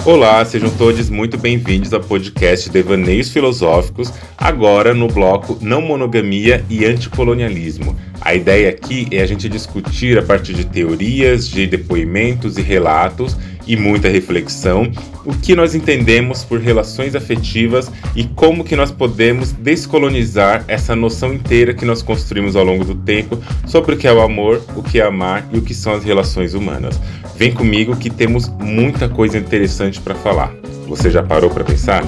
Olá, sejam todos muito bem-vindos ao podcast Devaneios Filosóficos, agora no bloco Não Monogamia e Anticolonialismo. A ideia aqui é a gente discutir a partir de teorias, de depoimentos e relatos e muita reflexão, o que nós entendemos por relações afetivas e como que nós podemos descolonizar essa noção inteira que nós construímos ao longo do tempo sobre o que é o amor, o que é amar e o que são as relações humanas. Vem comigo que temos muita coisa interessante para falar. Você já parou para pensar?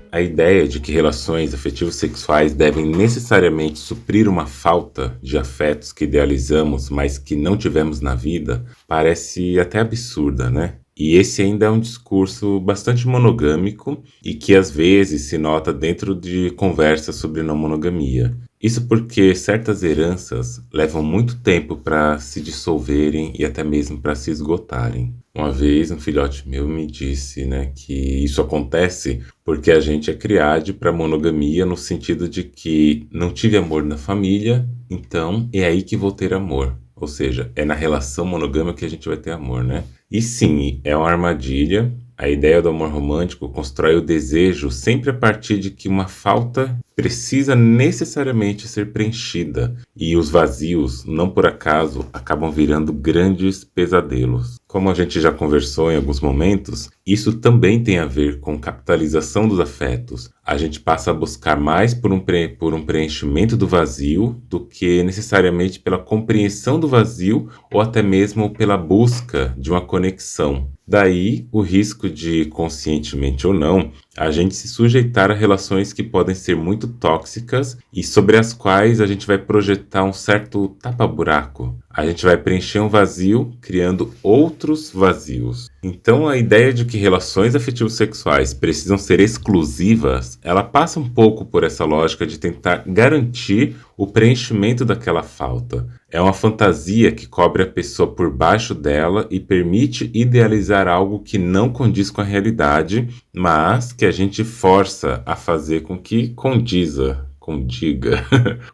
A ideia de que relações afetivos sexuais devem necessariamente suprir uma falta de afetos que idealizamos, mas que não tivemos na vida, parece até absurda, né? E esse ainda é um discurso bastante monogâmico e que às vezes se nota dentro de conversas sobre não monogamia. Isso porque certas heranças levam muito tempo para se dissolverem e até mesmo para se esgotarem. Uma vez um filhote meu me disse, que isso acontece porque a gente é criado para monogamia no sentido de que não tive amor na família, então é aí que vou ter amor. Ou seja, é na relação monogâmica que a gente vai ter amor, né? E sim, é uma armadilha. A ideia do amor romântico constrói o desejo sempre a partir de que uma falta precisa necessariamente ser preenchida. E os vazios, não por acaso, acabam virando grandes pesadelos. Como a gente já conversou em alguns momentos, isso também tem a ver com capitalização dos afetos. A gente passa a buscar mais por um preenchimento do vazio do que necessariamente pela compreensão do vazio ou até mesmo pela busca de uma conexão. Daí o risco de, conscientemente ou não, a gente se sujeitar a relações que podem ser muito tóxicas e sobre as quais a gente vai projetar um certo tapa-buraco. A gente vai preencher um vazio criando outros vazios. Então a ideia de que relações afetivos sexuais precisam ser exclusivas, ela passa um pouco por essa lógica de tentar garantir o preenchimento daquela falta. É uma fantasia que cobre a pessoa por baixo dela e permite idealizar algo que não condiz com a realidade, mas que a gente força a fazer com que condiga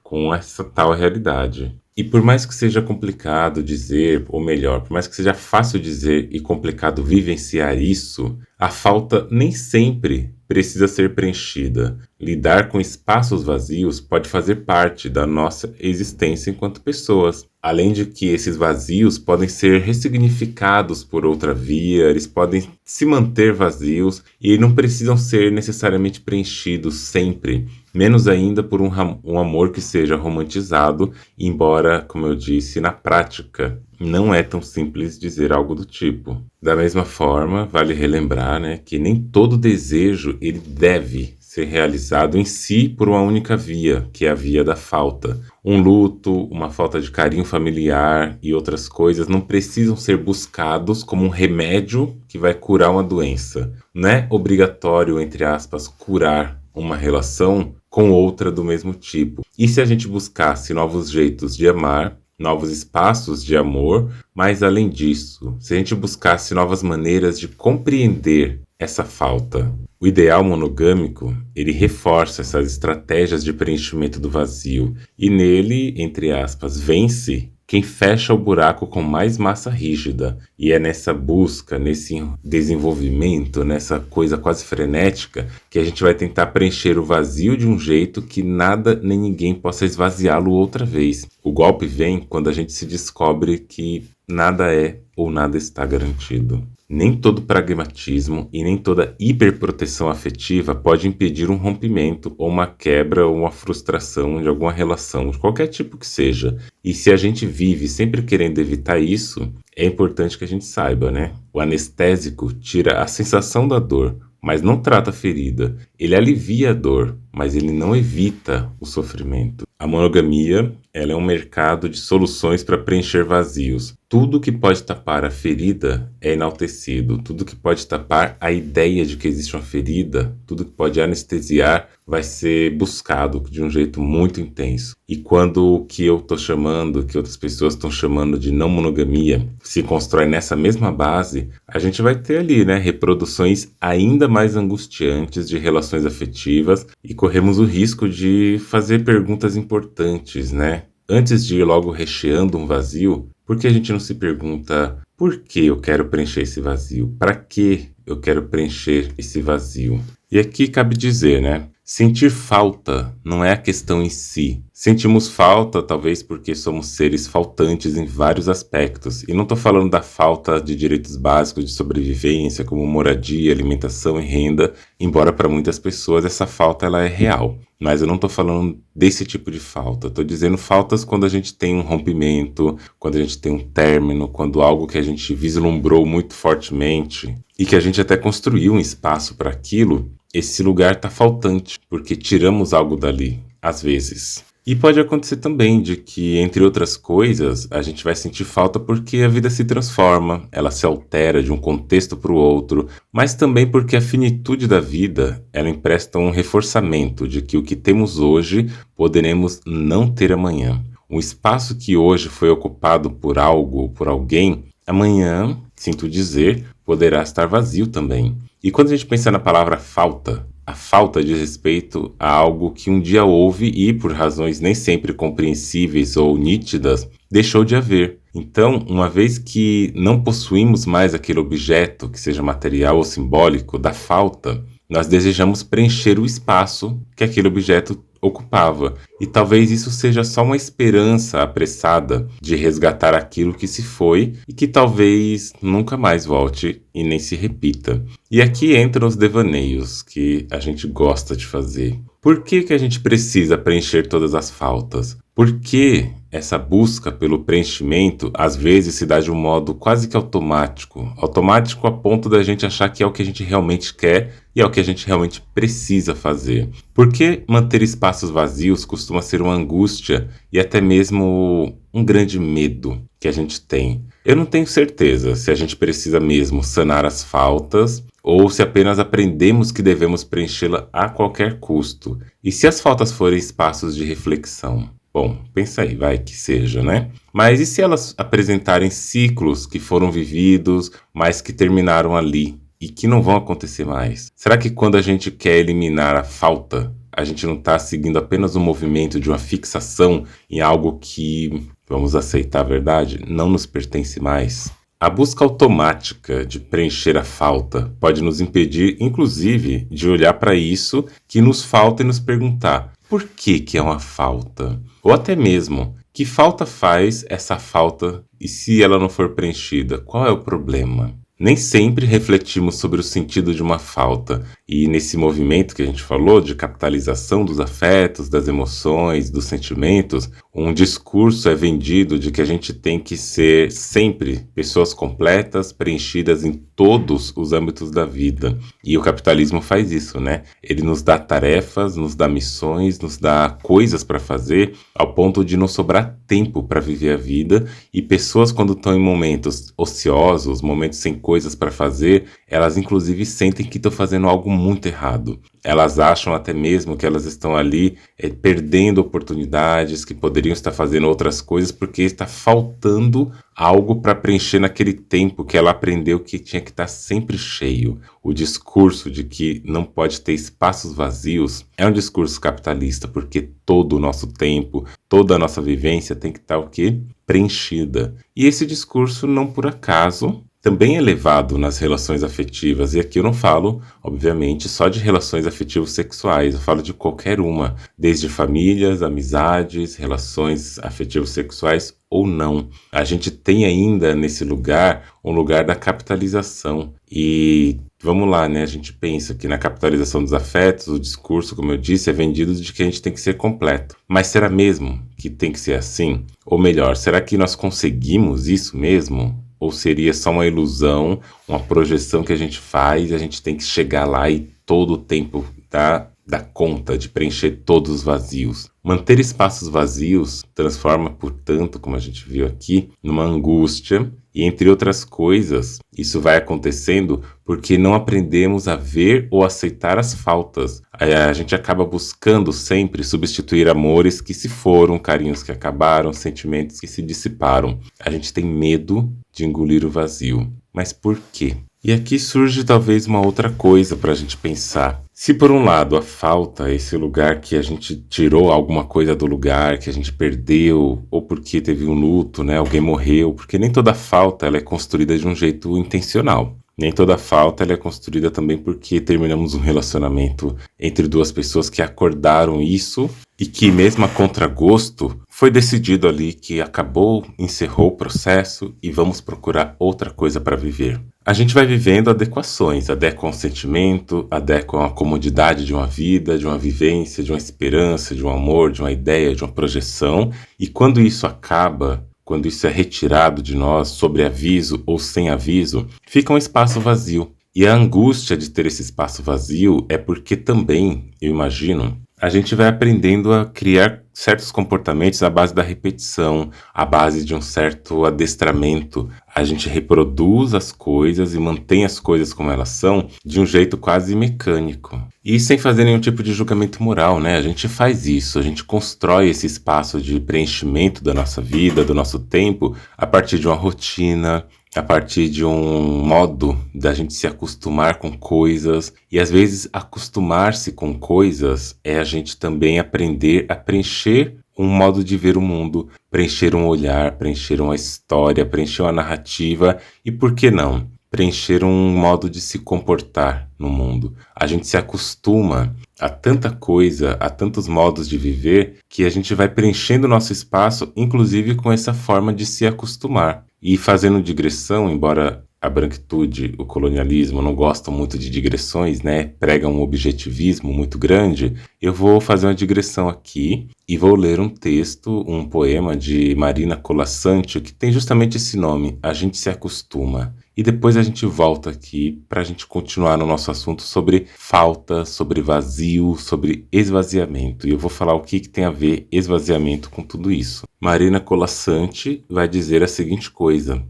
com essa tal realidade. E por mais que seja complicado dizer, ou melhor, por mais que seja fácil dizer e complicado vivenciar isso, a falta nem sempre precisa ser preenchida. Lidar com espaços vazios pode fazer parte da nossa existência enquanto pessoas. Além de que esses vazios podem ser ressignificados por outra via, eles podem se manter vazios e não precisam ser necessariamente preenchidos sempre. Menos ainda por um amor que seja romantizado, embora, como eu disse, na prática não é tão simples dizer algo do tipo. Da mesma forma, vale relembrar que nem todo desejo ele deve ser realizado em si por uma única via, que é a via da falta. Um luto, uma falta de carinho familiar e outras coisas não precisam ser buscados como um remédio que vai curar uma doença. Não é obrigatório, entre aspas, curar uma relação com outra do mesmo tipo. E se a gente buscasse novos jeitos de amar, novos espaços de amor, mas além disso, se a gente buscasse novas maneiras de compreender essa falta? O ideal monogâmico, ele reforça essas estratégias de preenchimento do vazio e nele, entre aspas, vence quem fecha o buraco com mais massa rígida. E é nessa busca, nesse desenvolvimento, nessa coisa quase frenética, que a gente vai tentar preencher o vazio de um jeito que nada nem ninguém possa esvaziá-lo outra vez. O golpe vem quando a gente se descobre que nada é ou nada está garantido. Nem todo pragmatismo e nem toda hiperproteção afetiva pode impedir um rompimento ou uma quebra ou uma frustração de alguma relação, de qualquer tipo que seja. E se a gente vive sempre querendo evitar isso, é importante que a gente saiba, O anestésico tira a sensação da dor, mas não trata a ferida. Ele alivia a dor, mas ele não evita o sofrimento. A monogamia, ela é um mercado de soluções para preencher vazios. Tudo que pode tapar a ferida é enaltecido. Tudo que pode tapar a ideia de que existe uma ferida, tudo que pode anestesiar, vai ser buscado de um jeito muito intenso. E quando o que eu estou chamando, que outras pessoas estão chamando de não monogamia, se constrói nessa mesma base, a gente vai ter ali, reproduções ainda mais angustiantes de relações afetivas e corremos o risco de fazer perguntas importantes, né? Antes de ir logo recheando um vazio, por que a gente não se pergunta por que eu quero preencher esse vazio? Para que eu quero preencher esse vazio? E aqui cabe dizer, né? Sentir falta não é a questão em si. Sentimos falta, talvez porque somos seres faltantes em vários aspectos. E não estou falando da falta de direitos básicos de sobrevivência, como moradia, alimentação e renda, embora para muitas pessoas essa falta ela é real. Mas eu não estou falando desse tipo de falta. Estou dizendo faltas quando a gente tem um rompimento, quando a gente tem um término, quando algo que a gente vislumbrou muito fortemente e que a gente até construiu um espaço para aquilo, esse lugar está faltante, porque tiramos algo dali, às vezes. E pode acontecer também de que, entre outras coisas, a gente vai sentir falta porque a vida se transforma, ela se altera de um contexto para o outro, mas também porque a finitude da vida, ela empresta um reforçamento de que o que temos hoje poderemos não ter amanhã. Um espaço que hoje foi ocupado por algo ou por alguém, amanhã, sinto dizer, poderá estar vazio também. E quando a gente pensa na palavra falta, a falta diz respeito a algo que um dia houve e, por razões nem sempre compreensíveis ou nítidas, deixou de haver. Então, uma vez que não possuímos mais aquele objeto, que seja material ou simbólico, da falta, nós desejamos preencher o espaço que aquele objeto ocupava. E talvez isso seja só uma esperança apressada de resgatar aquilo que se foi e que talvez nunca mais volte e nem se repita. E aqui entram os devaneios que a gente gosta de fazer. Por que a gente precisa preencher todas as faltas? Por que essa busca pelo preenchimento às vezes se dá de um modo quase que automático? Automático a ponto da gente achar que é o que a gente realmente quer e é o que a gente realmente precisa fazer. Por que manter espaços vazios costuma ser uma angústia e até mesmo um grande medo que a gente tem? Eu não tenho certeza se a gente precisa mesmo sanar as faltas ou se apenas aprendemos que devemos preenchê-la a qualquer custo. E se as faltas forem espaços de reflexão? Bom, pensa aí, vai que seja, né? Mas e se elas apresentarem ciclos que foram vividos, mas que terminaram ali e que não vão acontecer mais? Será que quando a gente quer eliminar a falta, a gente não está seguindo apenas um movimento de uma fixação em algo que, vamos aceitar a verdade, não nos pertence mais? A busca automática de preencher a falta pode nos impedir, inclusive, de olhar para isso que nos falta e nos perguntar: por que é uma falta? Ou até mesmo, que falta faz essa falta e se ela não for preenchida, qual é o problema? Nem sempre refletimos sobre o sentido de uma falta, e nesse movimento que a gente falou de capitalização dos afetos, das emoções, dos sentimentos, um discurso é vendido de que a gente tem que ser sempre pessoas completas, preenchidas em todos os âmbitos da vida. E o capitalismo faz isso, né? Ele nos dá tarefas, nos dá missões, nos dá coisas para fazer, ao ponto de não sobrar tempo para viver a vida, e pessoas quando estão em momentos ociosos, momentos sem coisas para fazer, elas inclusive sentem que estão fazendo algo muito errado. Elas acham até mesmo que elas estão ali perdendo oportunidades, que poderiam estar fazendo outras coisas porque está faltando algo para preencher naquele tempo que ela aprendeu que tinha que estar sempre cheio. O discurso de que não pode ter espaços vazios é um discurso capitalista, porque todo o nosso tempo, toda a nossa vivência tem que estar o quê? Preenchida. E esse discurso, não por acaso, também é levado nas relações afetivas, e aqui eu não falo, obviamente, só de relações afetivas sexuais, eu falo de qualquer uma, desde famílias, amizades, relações afetivas sexuais ou não. A gente tem ainda nesse lugar um lugar da capitalização, e vamos lá, né? A gente pensa que na capitalização dos afetos, o discurso, como eu disse, é vendido de que a gente tem que ser completo. Mas será mesmo que tem que ser assim? Ou melhor, será que nós conseguimos isso mesmo? Ou seria só uma ilusão, uma projeção que a gente faz e a gente tem que chegar lá e todo o tempo dá conta de preencher todos os vazios? Manter espaços vazios transforma, portanto, como a gente viu aqui, numa angústia. E entre outras coisas, isso vai acontecendo porque não aprendemos a ver ou aceitar as faltas. A gente acaba buscando sempre substituir amores que se foram, carinhos que acabaram, sentimentos que se dissiparam. A gente tem medo de engolir o vazio. Mas por quê? E aqui surge talvez uma outra coisa para a gente pensar. Se por um lado a falta é esse lugar que a gente tirou alguma coisa do lugar, que a gente perdeu, ou porque teve um luto, né? Alguém morreu, porque nem toda falta ela é construída de um jeito intencional. Nem toda falta ela é construída também porque terminamos um relacionamento entre duas pessoas que acordaram isso e que, mesmo a contragosto, foi decidido ali que acabou, encerrou o processo e vamos procurar outra coisa para viver. A gente vai vivendo adequações, adequam ao sentimento, adequam à comodidade de uma vida, de uma vivência, de uma esperança, de um amor, de uma ideia, de uma projeção, e quando isso acaba, quando isso é retirado de nós, sobre aviso ou sem aviso, fica um espaço vazio. E a angústia de ter esse espaço vazio é porque também, eu imagino, a gente vai aprendendo a criar certos comportamentos à base da repetição, à base de um certo adestramento. A gente reproduz as coisas e mantém as coisas como elas são de um jeito quase mecânico. E sem fazer nenhum tipo de julgamento moral, né? A gente faz isso, a gente constrói esse espaço de preenchimento da nossa vida, do nosso tempo, a partir de uma rotina, a partir de um modo da gente se acostumar com coisas. E às vezes acostumar-se com coisas é a gente também aprender a preencher um modo de ver o mundo, preencher um olhar, preencher uma história, preencher uma narrativa e, por que não, preencher um modo de se comportar no mundo. A gente se acostuma a tanta coisa, a tantos modos de viver, que a gente vai preenchendo o nosso espaço, inclusive com essa forma de se acostumar. E fazendo digressão, embora a branquitude, o colonialismo não gostam muito de digressões, né? Pregam um objetivismo muito grande, eu vou fazer uma digressão aqui e vou ler um texto, um poema de Marina Colasanti, que tem justamente esse nome, A Gente Se Acostuma. E depois a gente volta aqui para a gente continuar no nosso assunto sobre falta, sobre vazio, sobre esvaziamento. E eu vou falar o que tem a ver esvaziamento com tudo isso. Marina Colasanti vai dizer a seguinte coisa: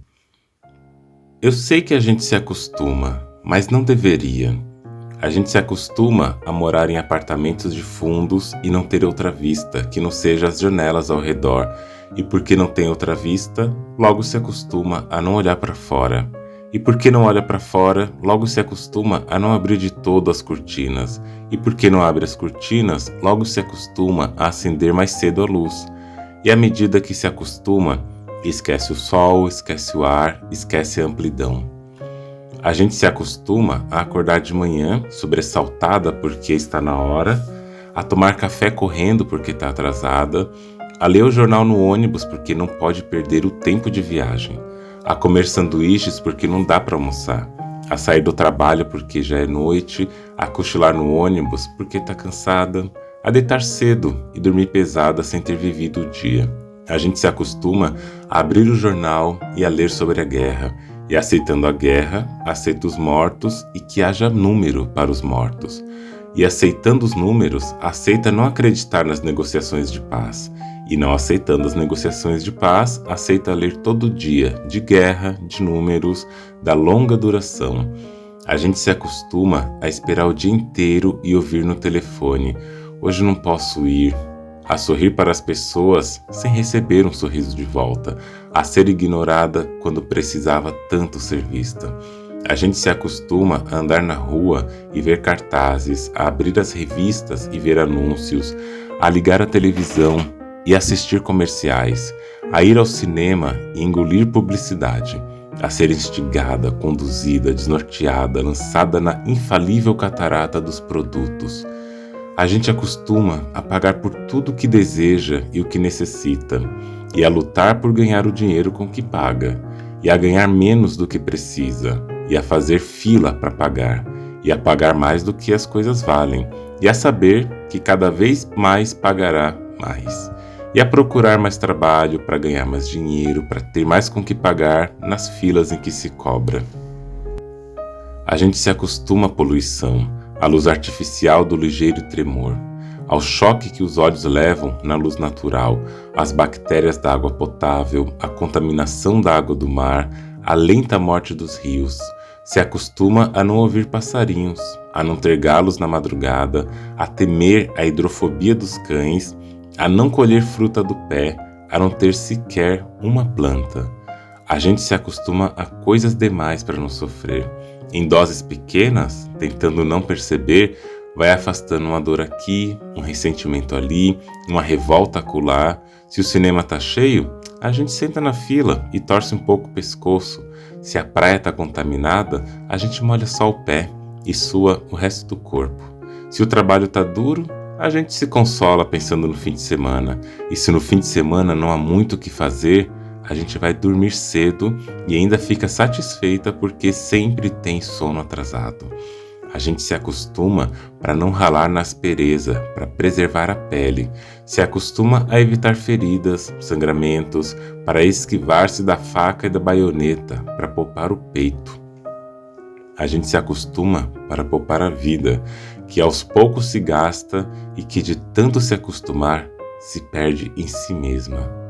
eu sei que a gente se acostuma, mas não deveria. A gente se acostuma a morar em apartamentos de fundos e não ter outra vista que não seja as janelas ao redor. E porque não tem outra vista, logo se acostuma a não olhar para fora. E porque não olha para fora, logo se acostuma a não abrir de todo as cortinas. E porque não abre as cortinas, logo se acostuma a acender mais cedo a luz. E à medida que se acostuma, esquece o sol, esquece o ar, esquece a amplidão. A gente se acostuma a acordar de manhã, sobressaltada porque está na hora, a tomar café correndo porque está atrasada, a ler o jornal no ônibus porque não pode perder o tempo de viagem, a comer sanduíches porque não dá para almoçar, a sair do trabalho porque já é noite, a cochilar no ônibus porque está cansada, a deitar cedo e dormir pesada sem ter vivido o dia. A gente se acostuma a abrir o jornal e a ler sobre a guerra, e aceitando a guerra, aceita os mortos e que haja número para os mortos. E aceitando os números, aceita não acreditar nas negociações de paz. E não aceitando as negociações de paz, aceita ler todo dia de guerra, de números, da longa duração. A gente se acostuma a esperar o dia inteiro e ouvir no telefone: hoje não posso ir. A sorrir para as pessoas sem receber um sorriso de volta, a ser ignorada quando precisava tanto ser vista. A gente se acostuma a andar na rua e ver cartazes, a abrir as revistas e ver anúncios, a ligar a televisão e assistir comerciais, a ir ao cinema e engolir publicidade, a ser instigada, conduzida, desnorteada, lançada na infalível catarata dos produtos. A gente acostuma a pagar por tudo o que deseja e o que necessita, e a lutar por ganhar o dinheiro com que paga, e a ganhar menos do que precisa, e a fazer fila para pagar, e a pagar mais do que as coisas valem, e a saber que cada vez mais pagará mais, e a procurar mais trabalho para ganhar mais dinheiro, para ter mais com que pagar nas filas em que se cobra. A gente se acostuma à poluição, à luz artificial do ligeiro tremor, ao choque que os olhos levam na luz natural, às bactérias da água potável, à contaminação da água do mar, à lenta morte dos rios. Se acostuma a não ouvir passarinhos, a não ter galos na madrugada, a temer a hidrofobia dos cães, a não colher fruta do pé, a não ter sequer uma planta. A gente se acostuma a coisas demais para não sofrer, em doses pequenas, tentando não perceber, vai afastando uma dor aqui, um ressentimento ali, uma revolta acolá. Se o cinema tá cheio, a gente senta na fila e torce um pouco o pescoço. Se a praia tá contaminada, a gente molha só o pé e sua o resto do corpo. Se o trabalho tá duro, a gente se consola pensando no fim de semana. E se no fim de semana não há muito o que fazer, a gente vai dormir cedo e ainda fica satisfeita porque sempre tem sono atrasado. A gente se acostuma para não ralar na aspereza, para preservar a pele. Se acostuma a evitar feridas, sangramentos, para esquivar-se da faca e da baioneta, para poupar o peito. A gente se acostuma para poupar a vida, que aos poucos se gasta e que de tanto se acostumar, se perde em si mesma.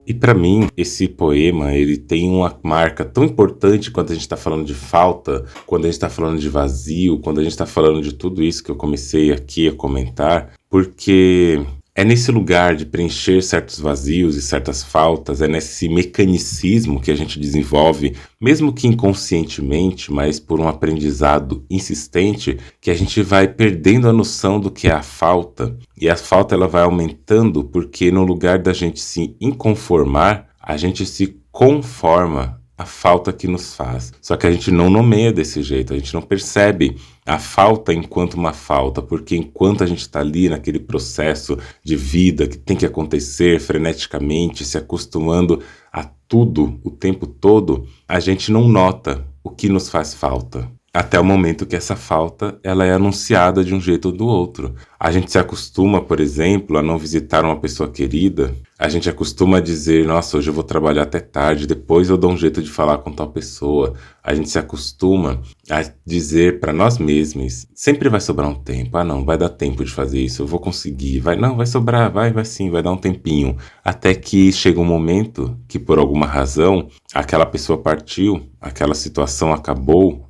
E para mim, esse poema, ele tem uma marca tão importante quando a gente está falando de falta, quando a gente está falando de vazio, quando a gente está falando de tudo isso que eu comecei aqui a comentar, porque é nesse lugar de preencher certos vazios e certas faltas, é nesse mecanicismo que a gente desenvolve, mesmo que inconscientemente, mas por um aprendizado insistente, que a gente vai perdendo a noção do que é a falta. E a falta ela vai aumentando porque no lugar da gente se inconformar, a gente se conforma à falta que nos faz. Só que a gente não nomeia desse jeito, a gente não percebe a falta enquanto uma falta, porque enquanto a gente está ali naquele processo de vida que tem que acontecer freneticamente, se acostumando a tudo o tempo todo, a gente não nota o que nos faz falta. Até o momento que essa falta ela é anunciada de um jeito ou do outro. A gente se acostuma, por exemplo, a não visitar uma pessoa querida. A gente acostuma a dizer, nossa, hoje eu vou trabalhar até tarde, depois eu dou um jeito de falar com tal pessoa. A gente se acostuma a dizer para nós mesmos, sempre vai sobrar um tempo. Ah, não, vai dar tempo de fazer isso, eu vou conseguir. Vai sobrar, vai sim, vai dar um tempinho. Até que chega um momento que, por alguma razão, aquela pessoa partiu, aquela situação acabou,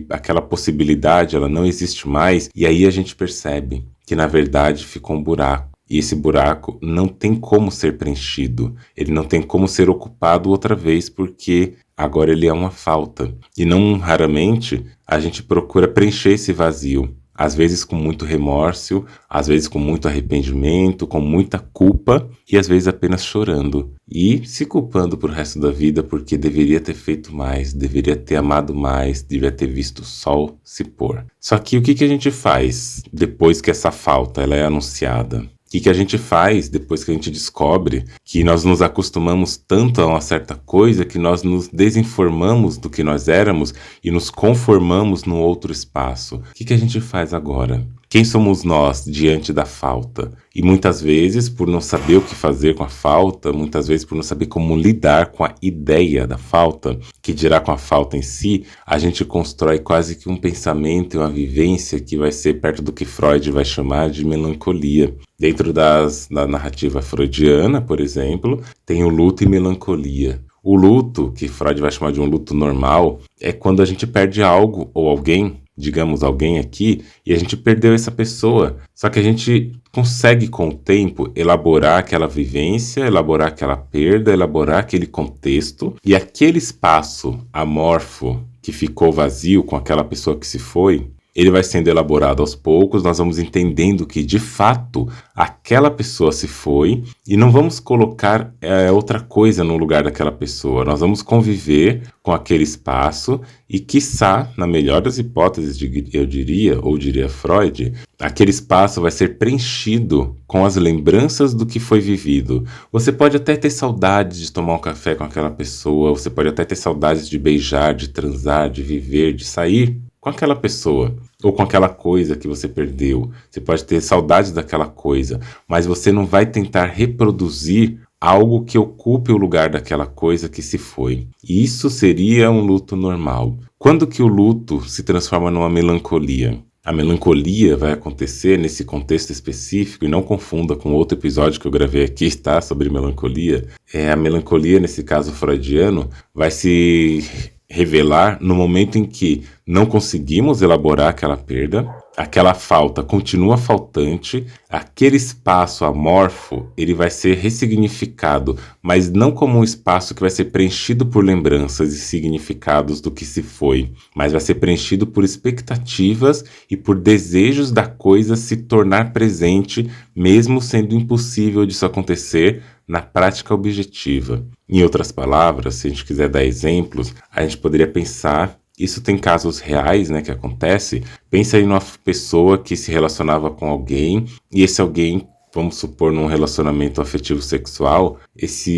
aquela possibilidade, ela não existe mais. E aí a gente percebe que, na verdade, ficou um buraco. E esse buraco não tem como ser preenchido, ele não tem como ser ocupado outra vez, porque agora ele é uma falta. E não raramente a gente procura preencher esse vazio, às vezes com muito remorso, às vezes com muito arrependimento, com muita culpa e às vezes apenas chorando. E se culpando pro resto da vida porque deveria ter feito mais, deveria ter amado mais, deveria ter visto o sol se pôr. Só que o que a gente faz depois que essa falta ela é anunciada? O que a gente faz depois que a gente descobre que nós nos acostumamos tanto a uma certa coisa que nós nos desinformamos do que nós éramos e nos conformamos no outro espaço? O que a gente faz agora? Quem somos nós diante da falta? E muitas vezes, por não saber o que fazer com a falta, muitas vezes por não saber como lidar com a ideia da falta, que dirá com a falta em si, a gente constrói quase que um pensamento e uma vivência que vai ser perto do que Freud vai chamar de melancolia. Dentro da narrativa freudiana, por exemplo, tem o luto e melancolia. O luto, que Freud vai chamar de um luto normal, é quando a gente perde algo ou alguém, digamos alguém aqui, e a gente perdeu essa pessoa. Só que a gente consegue com o tempo elaborar aquela vivência, elaborar aquela perda, elaborar aquele contexto, e aquele espaço amorfo que ficou vazio com aquela pessoa que se foi, ele vai sendo elaborado aos poucos, nós vamos entendendo que, de fato, aquela pessoa se foi e não vamos colocar outra coisa no lugar daquela pessoa. Nós vamos conviver com aquele espaço e, quiçá, na melhor das hipóteses, eu diria Freud, aquele espaço vai ser preenchido com as lembranças do que foi vivido. Você pode até ter saudades de tomar um café com aquela pessoa, você pode até ter saudades de beijar, de transar, de viver, de sair com aquela pessoa, ou com aquela coisa que você perdeu. Você pode ter saudades daquela coisa, mas você não vai tentar reproduzir algo que ocupe o lugar daquela coisa que se foi. E isso seria um luto normal. Quando que o luto se transforma numa melancolia? A melancolia vai acontecer nesse contexto específico, e não confunda com outro episódio que eu gravei aqui, está sobre melancolia. A melancolia, nesse caso freudiano, vai se revelar no momento em que não conseguimos elaborar aquela perda, aquela falta continua faltante, aquele espaço amorfo, ele vai ser ressignificado, mas não como um espaço que vai ser preenchido por lembranças e significados do que se foi, mas vai ser preenchido por expectativas e por desejos da coisa se tornar presente, mesmo sendo impossível disso acontecer na prática objetiva. Em outras palavras, se a gente quiser dar exemplos, a gente poderia pensar. Isso tem casos reais, né, que acontece. Pensa em uma pessoa que se relacionava com alguém e esse alguém, vamos supor, num relacionamento afetivo sexual,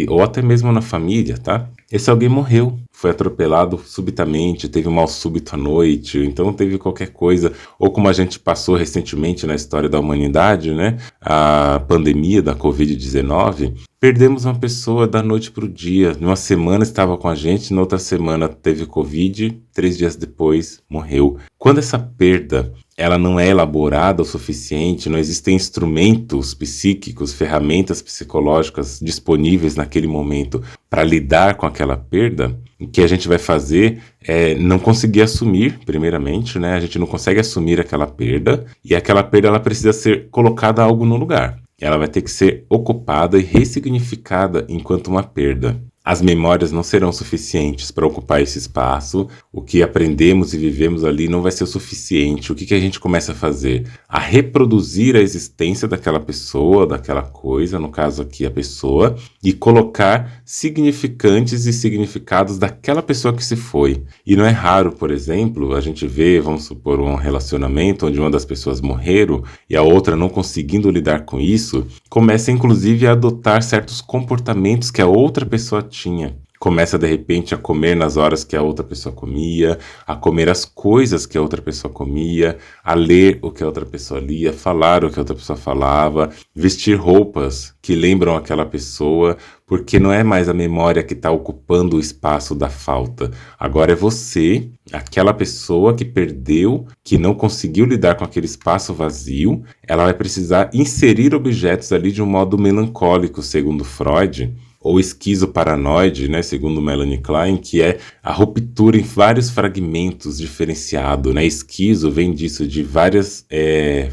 ou até mesmo na família, tá? Esse alguém morreu, foi atropelado subitamente, teve um mal súbito à noite, então teve qualquer coisa, ou como a gente passou recentemente na história da humanidade, né, a pandemia da Covid-19, perdemos uma pessoa da noite para o dia, numa semana estava com a gente, na outra semana teve Covid, 3 dias depois morreu. Quando essa perda ela não é elaborada o suficiente, não existem instrumentos psíquicos, ferramentas psicológicas disponíveis naquele momento para lidar com aquela perda, o que a gente vai fazer é não conseguir assumir, primeiramente, né? A gente não consegue assumir aquela perda, e aquela perda ela precisa ser colocada algo no lugar. Ela vai ter que ser ocupada e ressignificada enquanto uma perda. As memórias não serão suficientes para ocupar esse espaço, o que aprendemos e vivemos ali não vai ser o suficiente. O que a gente começa a fazer? A reproduzir a existência daquela pessoa, daquela coisa, no caso aqui a pessoa, e colocar significantes e significados daquela pessoa que se foi. E não é raro, por exemplo, a gente vê, vamos supor, um relacionamento onde uma das pessoas morreram e a outra não conseguindo lidar com isso, começa inclusive a adotar certos comportamentos que a outra pessoa tinha. Começa de repente a comer nas horas que a outra pessoa comia, a comer as coisas que a outra pessoa comia, a ler o que a outra pessoa lia, falar o que a outra pessoa falava, vestir roupas que lembram aquela pessoa, porque não é mais a memória que está ocupando o espaço da falta. Agora é você, aquela pessoa que perdeu, que não conseguiu lidar com aquele espaço vazio, ela vai precisar inserir objetos ali de um modo melancólico, segundo Freud, ou esquizoparanoide, né, segundo Melanie Klein, que é a ruptura em vários fragmentos diferenciado, né? Esquizo vem disso, de várias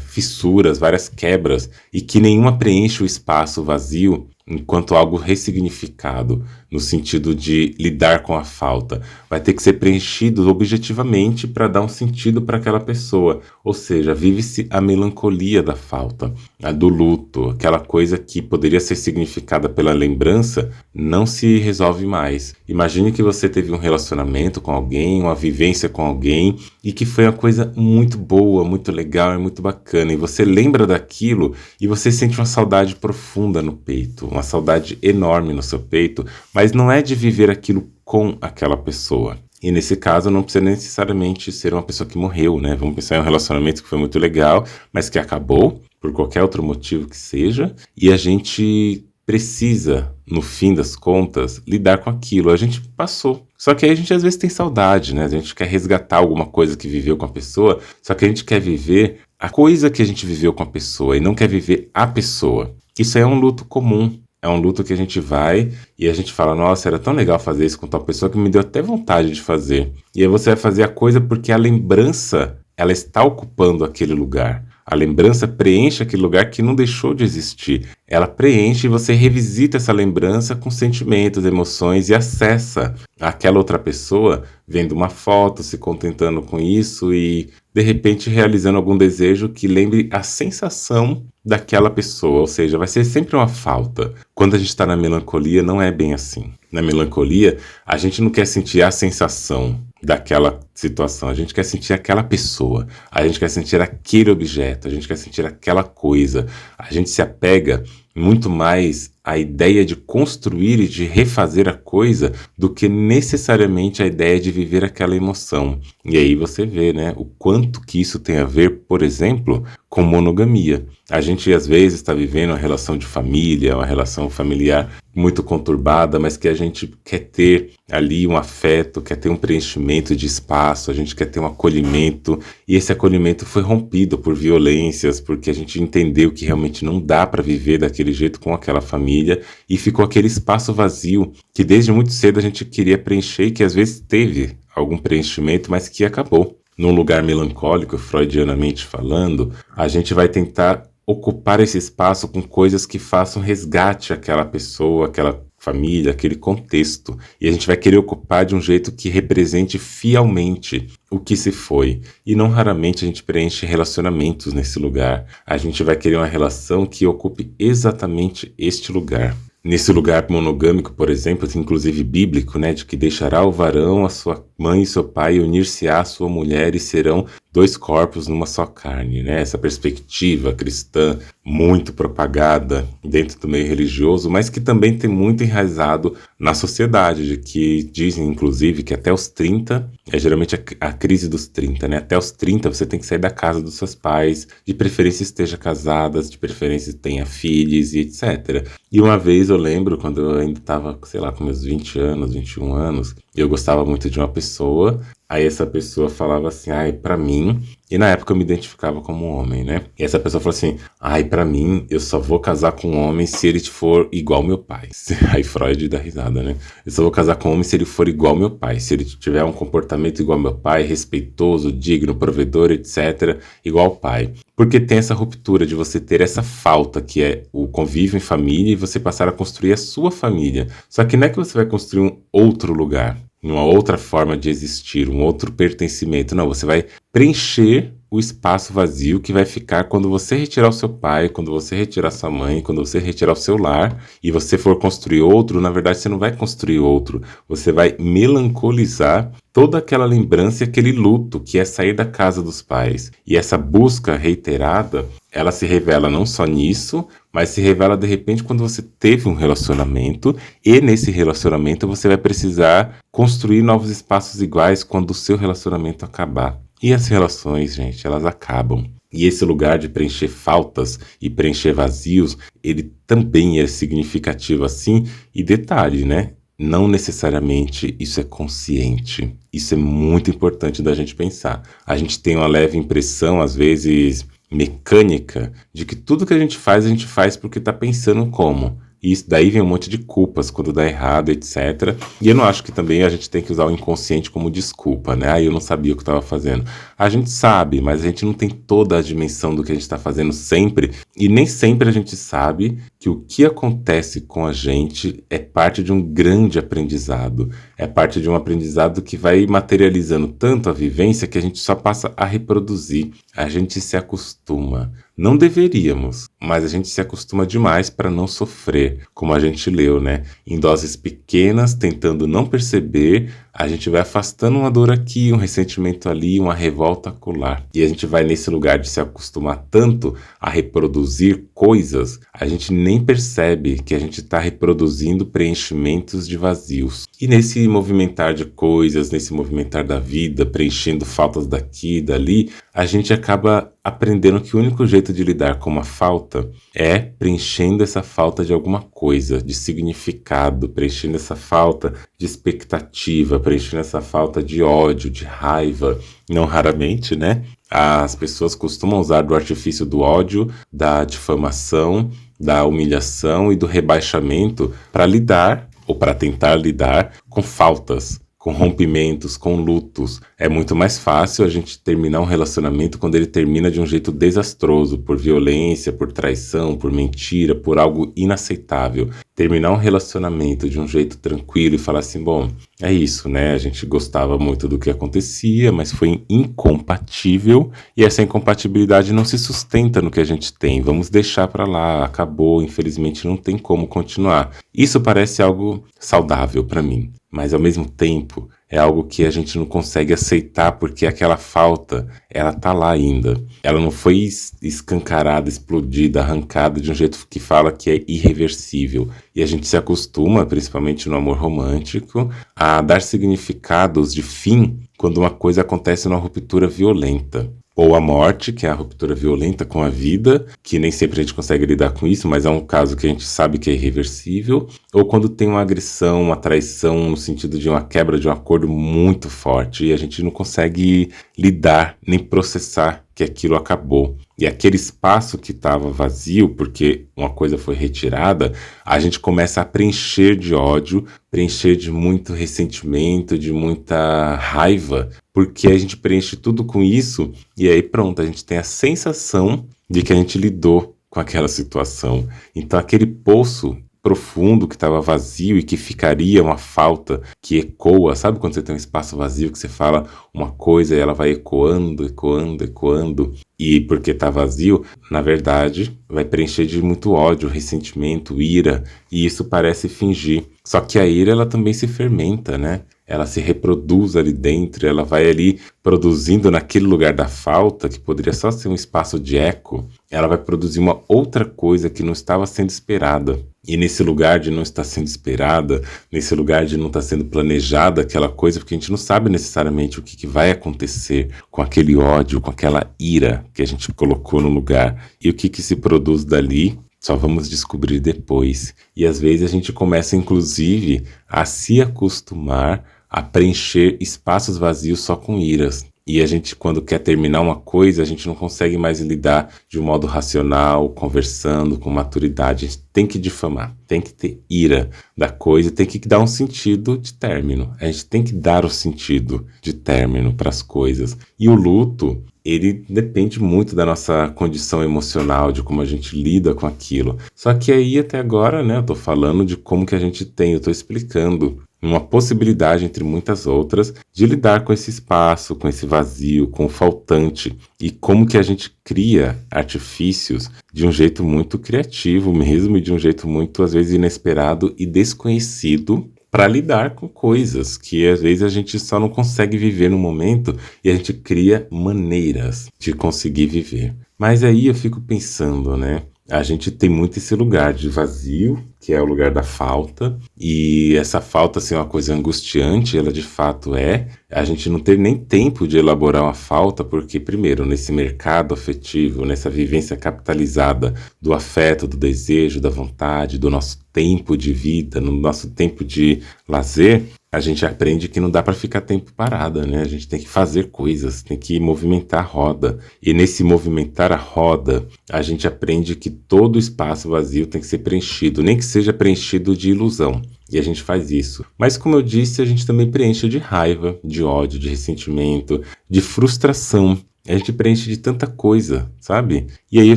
fissuras, várias quebras, e que nenhuma preenche o espaço vazio enquanto algo ressignificado, no sentido de lidar com a falta. Vai ter que ser preenchido objetivamente para dar um sentido para aquela pessoa. Ou seja, vive-se a melancolia da falta, a do luto, aquela coisa que poderia ser significada pela lembrança, não se resolve mais. Imagine que você teve um relacionamento com alguém, uma vivência com alguém, e que foi uma coisa muito boa, muito legal e muito bacana, e você lembra daquilo e você sente uma saudade profunda no peito, uma saudade enorme no seu peito, mas não é de viver aquilo com aquela pessoa. E nesse caso não precisa necessariamente ser uma pessoa que morreu, né? Vamos pensar em um relacionamento que foi muito legal, mas que acabou, por qualquer outro motivo que seja, e a gente precisa, no fim das contas, lidar com aquilo. A gente passou. Só que aí a gente às vezes tem saudade, né? A gente quer resgatar alguma coisa que viveu com a pessoa, só que a gente quer viver a coisa que a gente viveu com a pessoa e não quer viver a pessoa. Isso é um luto comum. É um luto que a gente vai e a gente fala, nossa, era tão legal fazer isso com tal pessoa que me deu até vontade de fazer. E aí você vai fazer a coisa porque a lembrança, ela está ocupando aquele lugar. A lembrança preenche aquele lugar que não deixou de existir. Ela preenche e você revisita essa lembrança com sentimentos, emoções e acessa aquela outra pessoa vendo uma foto, se contentando com isso e, de repente, realizando algum desejo que lembre a sensação daquela pessoa. Ou seja, vai ser sempre uma falta. Quando a gente está na melancolia, não é bem assim. Na melancolia, a gente não quer sentir a sensação daquela situação, a gente quer sentir aquela pessoa, a gente quer sentir aquele objeto, a gente quer sentir aquela coisa, a gente se apega muito mais à ideia de construir e de refazer a coisa do que necessariamente a ideia de viver aquela emoção. E aí você vê, né, o quanto que isso tem a ver, por exemplo, com monogamia. A gente às vezes está vivendo uma relação de família, uma relação familiar muito conturbada, mas que a gente quer ter ali um afeto, quer ter um preenchimento de espaço, a gente quer ter um acolhimento, e esse acolhimento foi rompido por violências, porque a gente entendeu que realmente não dá para viver daquele jeito com aquela família, e ficou aquele espaço vazio que desde muito cedo a gente queria preencher e que às vezes teve algum preenchimento, mas que acabou. num lugar melancólico, freudianamente falando, a gente vai tentar ocupar esse espaço com coisas que façam resgate àquela pessoa, aquela família, aquele contexto. E a gente vai querer ocupar de um jeito que represente fielmente o que se foi. E não raramente a gente preenche relacionamentos nesse lugar. A gente vai querer uma relação que ocupe exatamente este lugar. Nesse lugar monogâmico, por exemplo, inclusive bíblico, né, de que deixará o varão a sua mãe e seu pai e unir-se-á à sua mulher e serão dois corpos numa só carne, né? Essa perspectiva cristã muito propagada dentro do meio religioso, mas que também tem muito enraizado na sociedade, de que dizem, inclusive, que até os 30, é geralmente a crise dos 30, né? Até os 30 você tem que sair da casa dos seus pais, de preferência esteja casada, de preferência tenha filhos e etc. E uma vez eu lembro, quando eu ainda estava, sei lá, com meus 20 anos, 21 anos, eu gostava muito de uma pessoa. Aí essa pessoa falava assim, ai, pra mim... E na época eu me identificava como homem, né? E essa pessoa falou assim, ai, pra mim, eu só vou casar com um homem se ele for igual meu pai. Aí Freud dá risada, né? Eu só vou casar com um homem se ele for igual meu pai. Se ele tiver um comportamento igual meu pai, respeitoso, digno, provedor, etc., igual o pai. Porque tem essa ruptura de você ter essa falta, que é o convívio em família, e você passar a construir a sua família. Só que não é que você vai construir um outro lugar, uma outra forma de existir, um outro pertencimento. Não, você vai preencher o espaço vazio que vai ficar quando você retirar o seu pai, quando você retirar sua mãe, quando você retirar o seu lar e você for construir outro. Na verdade, você não vai construir outro, você vai melancolizar toda aquela lembrança e aquele luto que é sair da casa dos pais. E essa busca reiterada, ela se revela não só nisso, mas se revela de repente quando você teve um relacionamento, e nesse relacionamento você vai precisar construir novos espaços iguais quando o seu relacionamento acabar. E as relações, gente, elas acabam. E esse lugar de preencher faltas e preencher vazios, ele também é significativo assim. E detalhe, né? Não necessariamente isso é consciente. Isso é muito importante da gente pensar. A gente tem uma leve impressão, às vezes mecânica, de que tudo que a gente faz porque está pensando como. E isso daí vem um monte de culpas quando dá errado, etc. E eu não acho que também a gente tem que usar o inconsciente como desculpa, né? Ah, eu não sabia o que estava fazendo. A gente sabe, mas a gente não tem toda a dimensão do que a gente está fazendo sempre. E nem sempre a gente sabe que o que acontece com a gente é parte de um grande aprendizado. É parte de um aprendizado que vai materializando tanto a vivência que a gente só passa a reproduzir. A gente se acostuma. Não deveríamos, mas a gente se acostuma demais para não sofrer, como a gente leu, né? Em doses pequenas, tentando não perceber, a gente vai afastando uma dor aqui, um ressentimento ali, uma revolta acolá. E a gente vai nesse lugar de se acostumar tanto a reproduzir coisas, a gente nem percebe que a gente está reproduzindo preenchimentos de vazios. E nesse movimentar de coisas, nesse movimentar da vida, preenchendo faltas daqui e dali, a gente acaba aprendendo que o único jeito de lidar com uma falta é preenchendo essa falta de alguma coisa, de significado, preenchendo essa falta de expectativa, preenchendo essa falta de ódio, de raiva. Não raramente, né? As pessoas costumam usar do artifício do ódio, da difamação, da humilhação e do rebaixamento para lidar, ou para tentar lidar, com faltas, com rompimentos, com lutos. É muito mais fácil a gente terminar um relacionamento quando ele termina de um jeito desastroso, por violência, por traição, por mentira, por algo inaceitável. Terminar um relacionamento de um jeito tranquilo e falar assim, bom, é isso, né? A gente gostava muito do que acontecia, mas foi incompatível e essa incompatibilidade não se sustenta no que a gente tem. Vamos deixar pra lá, acabou, infelizmente não tem como continuar. Isso parece algo saudável pra mim, mas ao mesmo tempo é algo que a gente não consegue aceitar porque aquela falta, ela tá lá ainda. Ela não foi escancarada, explodida, arrancada de um jeito que fala que é irreversível. E a gente se acostuma, principalmente no amor romântico, a dar significados de fim quando uma coisa acontece numa ruptura violenta. Ou a morte, que é a ruptura violenta com a vida, que nem sempre a gente consegue lidar com isso, mas é um caso que a gente sabe que é irreversível. Ou quando tem uma agressão, uma traição, no sentido de uma quebra de um acordo muito forte, e a gente não consegue lidar, nem processar que aquilo acabou. E aquele espaço que estava vazio, porque uma coisa foi retirada, a gente começa a preencher de ódio, preencher de muito ressentimento, de muita raiva, porque a gente preenche tudo com isso e aí pronto, a gente tem a sensação de que a gente lidou com aquela situação. Então aquele poço profundo que estava vazio e que ficaria uma falta que ecoa, sabe quando você tem um espaço vazio que você fala uma coisa e ela vai ecoando, ecoando, ecoando, e porque está vazio, na verdade vai preencher de muito ódio, ressentimento, ira, e isso parece fingir. Só que a ira ela também se fermenta, né? Ela se reproduz ali dentro, ela vai ali produzindo naquele lugar da falta, que poderia só ser um espaço de eco, ela vai produzir uma outra coisa que não estava sendo esperada. E nesse lugar de não estar sendo esperada, nesse lugar de não estar sendo planejada aquela coisa, porque a gente não sabe necessariamente o que vai acontecer com aquele ódio, com aquela ira que a gente colocou no lugar. E o que se produz dali, só vamos descobrir depois. E às vezes a gente começa, inclusive, a se acostumar a preencher espaços vazios só com iras. E a gente, quando quer terminar uma coisa, a gente não consegue mais lidar de um modo racional, conversando, com maturidade. A gente tem que difamar, tem que ter ira da coisa, tem que dar um sentido de término. A gente tem que dar o sentido de término para as coisas. E o luto, ele depende muito da nossa condição emocional, de como a gente lida com aquilo. Só que aí, até agora, né, eu tô falando de como que a gente tem, eu tô explicando uma possibilidade, entre muitas outras, de lidar com esse espaço, com esse vazio, com o faltante, e como que a gente cria artifícios de um jeito muito criativo mesmo, e de um jeito muito, às vezes, inesperado e desconhecido, para lidar com coisas que às vezes a gente só não consegue viver no momento e a gente cria maneiras de conseguir viver. Mas aí eu fico pensando, né? A gente tem muito esse lugar de vazio, que é o lugar da falta, e essa falta assim, é uma coisa angustiante, ela de fato é. A gente não ter nem tempo de elaborar uma falta, porque primeiro, nesse mercado afetivo, nessa vivência capitalizada do afeto, do desejo, da vontade, do nosso tempo de vida, no nosso tempo de lazer, a gente aprende que não dá para ficar tempo parada, né? A gente tem que fazer coisas, tem que movimentar a roda. E nesse movimentar a roda, a gente aprende que todo espaço vazio tem que ser preenchido, nem que seja preenchido de ilusão. E a gente faz isso. Mas como eu disse, a gente também preenche de raiva, de ódio, de ressentimento, de frustração. A gente preenche de tanta coisa, sabe? E aí eu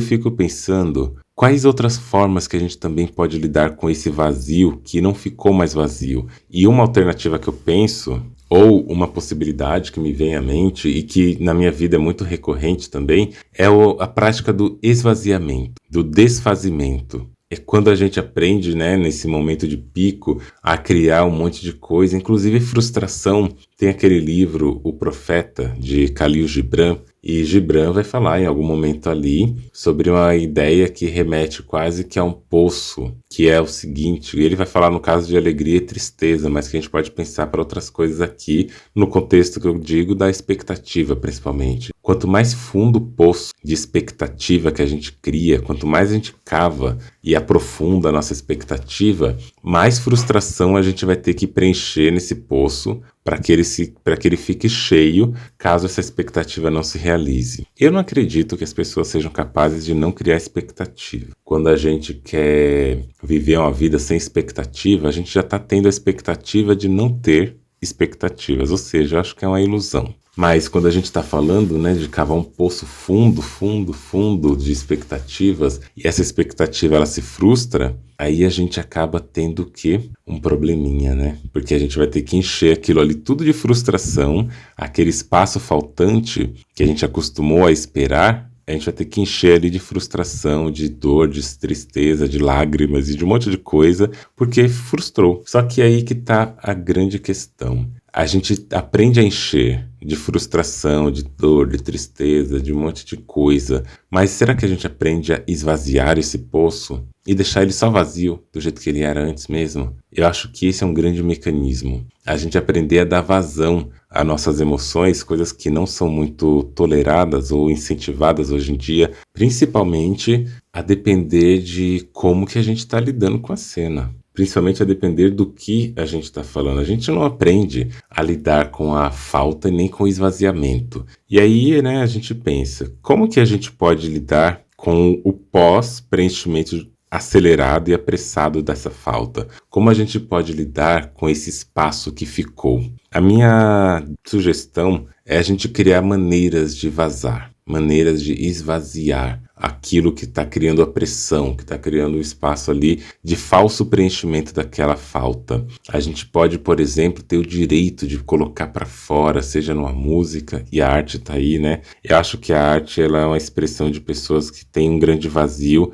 fico pensando, quais outras formas que a gente também pode lidar com esse vazio que não ficou mais vazio? E uma alternativa que eu penso, ou uma possibilidade que me vem à mente e que na minha vida é muito recorrente também, é a prática do esvaziamento, do desfazimento. É quando a gente aprende, né, nesse momento de pico, a criar um monte de coisa, inclusive frustração. Tem aquele livro, O Profeta, de Khalil Gibran, e Gibran vai falar em algum momento ali sobre uma ideia que remete quase que a um poço, que é o seguinte, ele vai falar no caso de alegria e tristeza, mas que a gente pode pensar para outras coisas aqui, no contexto que eu digo da expectativa principalmente. Quanto mais fundo o poço de expectativa que a gente cria, quanto mais a gente cava e aprofunda a nossa expectativa, mais frustração a gente vai ter que preencher nesse poço para que ele fique cheio, caso essa expectativa não se realize. Eu não acredito que as pessoas sejam capazes de não criar expectativa. Quando a gente quer viver uma vida sem expectativa, a gente já está tendo a expectativa de não ter expectativas, ou seja, eu acho que é uma ilusão. Mas quando a gente está falando, né, de cavar um poço fundo, fundo, fundo de expectativas, e essa expectativa ela se frustra, aí a gente acaba tendo o quê? Um probleminha, né? Porque a gente vai ter que encher aquilo ali tudo de frustração, aquele espaço faltante que a gente acostumou a esperar, a gente vai ter que encher ali de frustração, de dor, de tristeza, de lágrimas e de um monte de coisa, porque frustrou. Só que aí que tá a grande questão. A gente aprende a encher de frustração, de dor, de tristeza, de um monte de coisa. Mas será que a gente aprende a esvaziar esse poço e deixar ele só vazio, do jeito que ele era antes mesmo? Eu acho que esse é um grande mecanismo. A gente aprender a dar vazão às nossas emoções, coisas que não são muito toleradas ou incentivadas hoje em dia, principalmente a depender de como que a gente está lidando com a cena. principalmente a depender do que a gente está falando. A gente não aprende a lidar com a falta e nem com o esvaziamento. E aí, né, a gente pensa, como que a gente pode lidar com o pós-preenchimento acelerado e apressado dessa falta? Como a gente pode lidar com esse espaço que ficou? A minha sugestão é a gente criar maneiras de vazar, maneiras de esvaziar aquilo que está criando a pressão, que está criando um espaço ali de falso preenchimento daquela falta. A gente pode, por exemplo, ter o direito de colocar para fora, seja numa música, e a arte está aí, né? Eu acho que a arte ela é uma expressão de pessoas que têm um grande vazio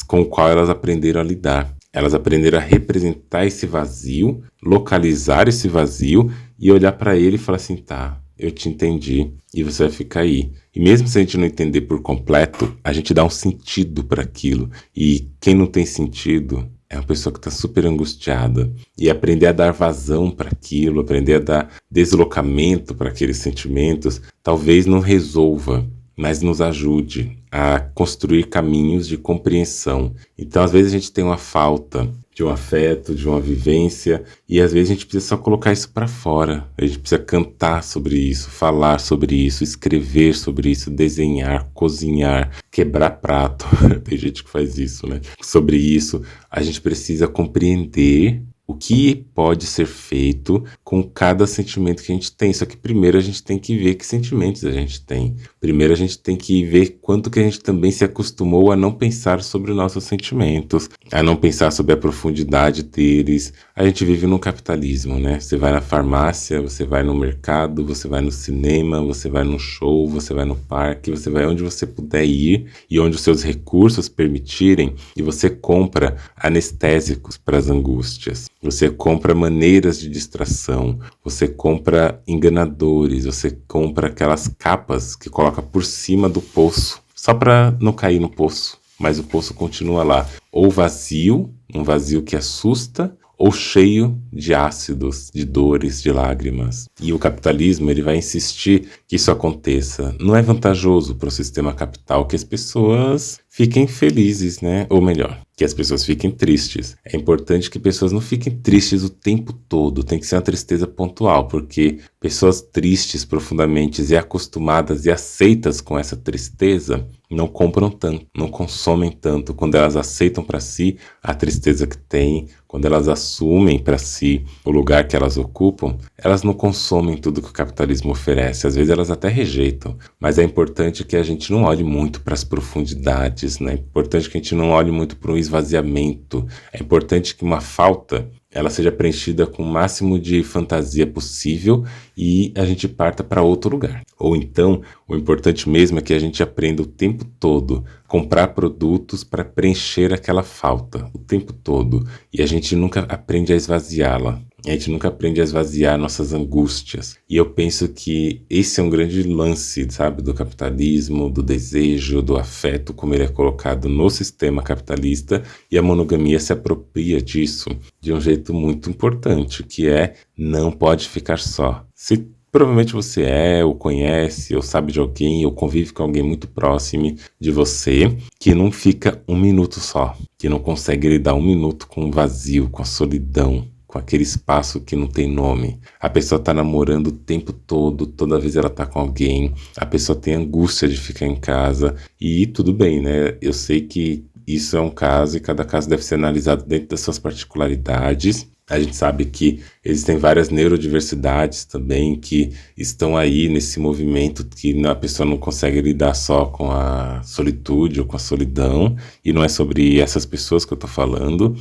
com o qual elas aprenderam a lidar. Elas aprenderam a representar esse vazio, localizar esse vazio e olhar para ele e falar assim, tá, eu te entendi e você vai ficar aí. E mesmo se a gente não entender por completo, a gente dá um sentido para aquilo. E quem não tem sentido é uma pessoa que está super angustiada. E aprender a dar vazão para aquilo, aprender a dar deslocamento para aqueles sentimentos, talvez não resolva, mas nos ajude a construir caminhos de compreensão. Então, às vezes a gente tem uma falta de um afeto, de uma vivência, e às vezes a gente precisa só colocar isso para fora. A gente precisa cantar sobre isso, falar sobre isso, escrever sobre isso, desenhar, cozinhar, quebrar prato. Tem gente que faz isso, né? Sobre isso, a gente precisa compreender o que pode ser feito com cada sentimento que a gente tem. Só que primeiro a gente tem que ver que sentimentos a gente tem. Primeiro a gente tem que ver quanto que a gente também se acostumou a não pensar sobre os nossos sentimentos, a não pensar sobre a profundidade deles. A gente vive no capitalismo, né? Você vai na farmácia, você vai no mercado, você vai no cinema, você vai no show, você vai no parque, você vai onde você puder ir e onde os seus recursos permitirem, e você compra anestésicos para as angústias. Você compra maneiras de distração, você compra enganadores, você compra aquelas capas que coloca por cima do poço, só para não cair no poço, mas o poço continua lá, ou vazio, um vazio que assusta, ou cheio de ácidos, de dores, de lágrimas. E o capitalismo ele vai insistir que isso aconteça. Não é vantajoso para o sistema capital que as pessoas fiquem felizes, né? Ou melhor, que as pessoas fiquem tristes. É importante que pessoas não fiquem tristes o tempo todo, tem que ser uma tristeza pontual, porque pessoas tristes profundamente e acostumadas e aceitas com essa tristeza não compram tanto, não consomem tanto. Quando elas aceitam para si a tristeza que têm, quando elas assumem para si o lugar que elas ocupam, elas não consomem tudo que o capitalismo oferece. Às vezes elas até rejeitam, mas é importante que a gente não olhe muito para as profundidades, né? É importante que a gente não olhe muito para um esvaziamento. É importante que uma falta ela seja preenchida com o máximo de fantasia possível e a gente parta para outro lugar. Ou então, o importante mesmo é que a gente aprenda o tempo todo a comprar produtos para preencher aquela falta, o tempo todo. E a gente nunca aprende a esvaziá-la. A gente nunca aprende a esvaziar nossas angústias. E eu penso que esse é um grande lance, sabe, do capitalismo, do desejo, do afeto, como ele é colocado no sistema capitalista, e a monogamia se apropria disso de um jeito muito importante, que é não pode ficar só. Se provavelmente você ou conhece, ou sabe de alguém, ou convive com alguém muito próximo de você, que não fica um minuto só, que não consegue lidar um minuto com o vazio, com a solidão, com aquele espaço que não tem nome. A pessoa tá namorando o tempo todo, toda vez ela tá com alguém, a pessoa tem angústia de ficar em casa, e tudo bem, né? Eu sei que isso é um caso e cada caso deve ser analisado dentro das suas particularidades. A gente sabe que existem várias neurodiversidades também que estão aí nesse movimento que a pessoa não consegue lidar só com a solitude ou com a solidão, e não é sobre essas pessoas que eu tô falando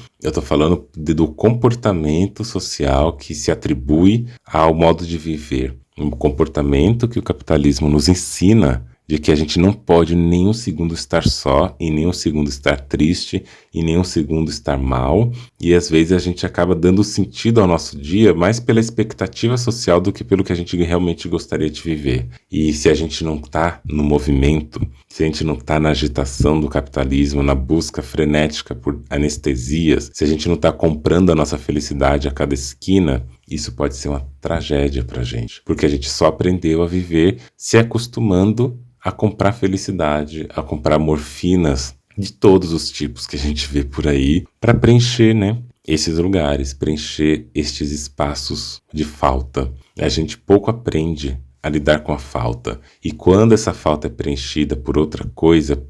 do comportamento social que se atribui ao modo de viver, um comportamento que o capitalismo nos ensina de que a gente não pode nem um segundo estar só, e nem um segundo estar triste, e nem um segundo estar mal, e às vezes a gente acaba dando sentido ao nosso dia mais pela expectativa social do que pelo que a gente realmente gostaria de viver. E se a gente não está no movimento, se a gente não está na agitação do capitalismo, na busca frenética por anestesias, se a gente não está comprando a nossa felicidade a cada esquina, isso pode ser uma tragédia pra gente, porque a gente só aprendeu a viver se acostumando a comprar felicidade, a comprar morfinas de todos os tipos que a gente vê por aí para preencher, né? esses lugares, preencher estes espaços de falta. A gente pouco aprende a lidar com a falta. E quando essa falta é preenchida por outra coisa,